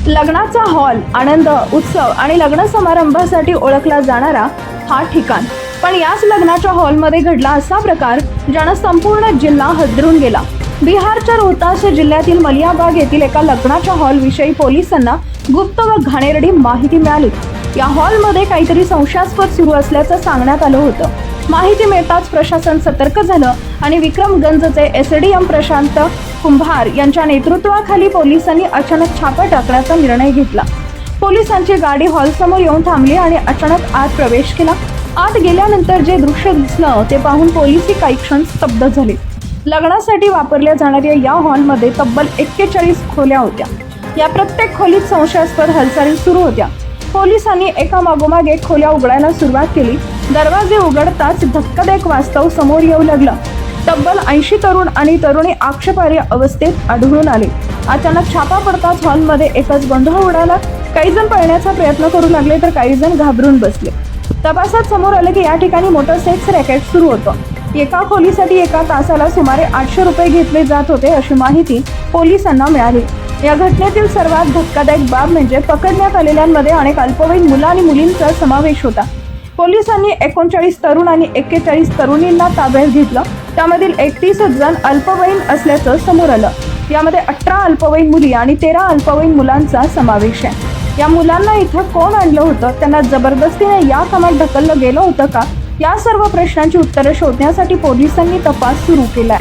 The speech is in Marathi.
लग्नाचा हॉल, आनंद, उत्सव आणि लग्न समारंभासाठी ओळखला जाणारा हा ठिकाण. पण याच लग्नाच्या हॉलमध्ये घडला असा प्रकार ज्यानं संपूर्ण जिल्हा हादरून गेला. बिहारच्या रोहतास जिल्ह्यातील मलियाबाग येथील एका लग्नाच्या हॉलविषयी पोलिसांना गुप्त व घाणेरडी माहिती मिळाली. या हॉलमध्ये काहीतरी संशयास्पद सुरू असल्याचं सांगण्यात आलं होतं. माहिती मिळताच प्रशासन सतर्क झालं आणि विक्रमगंजचे एसडीएम प्रशांत कुंभार यांच्या नेतृत्वाखाली पोलिसांनी अचानक छापा टाकण्याचा निर्णय घेतला. पोलिसांची गाडी हॉलसमोर येऊन थांबली आणि अचानक आत प्रवेश केला. आत गेल्यानंतर जे दृश्य दिसलं ते पाहून पोलिसही काही क्षण स्तब्ध झाले. लग्नासाठी वापरल्या जाणाऱ्या या हॉलमध्ये तब्बल 41 खोल्या होत्या. या प्रत्येक खोलीत संशयास्पद हालचाली सुरू होत्या. पोलिसांनी एका मागोमाग एक खोल्या उघडायला सुरुवात केली. दरवाजे उघडताच धक्कादायक वास्तव समोर येऊ लागलं. तब्बल 80 तरुण आणि तरुणी आक्षेपार्ह अवस्थेत आढळून आले. अचानक छापा पडताच हॉलमध्ये एकच गोंधळ उडाला. काही जण पळण्याचा प्रयत्न करू लागले तर काही जण घाबरून बसले. तपासात समोर आले की या ठिकाणी मोठं सेक्स रॅकेट सुरू होतं. एका खोलीसाठी एका तासाला सुमारे 800 रुपये घेतले जात होते अशी माहिती पोलिसांना मिळाली. या घटनेतील सर्वात धक्कादायक बाब म्हणजे पकडण्यात आलेल्यांमध्ये अनेक अल्पवयीन मुलं आणि मुलींचा समावेश होता. पोलिसांनी 39 तरुण आणि 41 तरुणींना ताब्यात घेतलं. त्यामधील 31 जण अल्पवयीन असल्याचं समोर आलं. यामध्ये 18 अल्पवयीन मुली आणि 13 अल्पवयीन मुलांचा समावेश आहे. या मुलांना इथं कोण आणलं होतं, त्यांना जबरदस्तीने या कामात ढकललं गेलं होतं का, या सर्व प्रश्नांची उत्तरं शोधण्यासाठी पोलिसांनी तपास सुरू केलाय.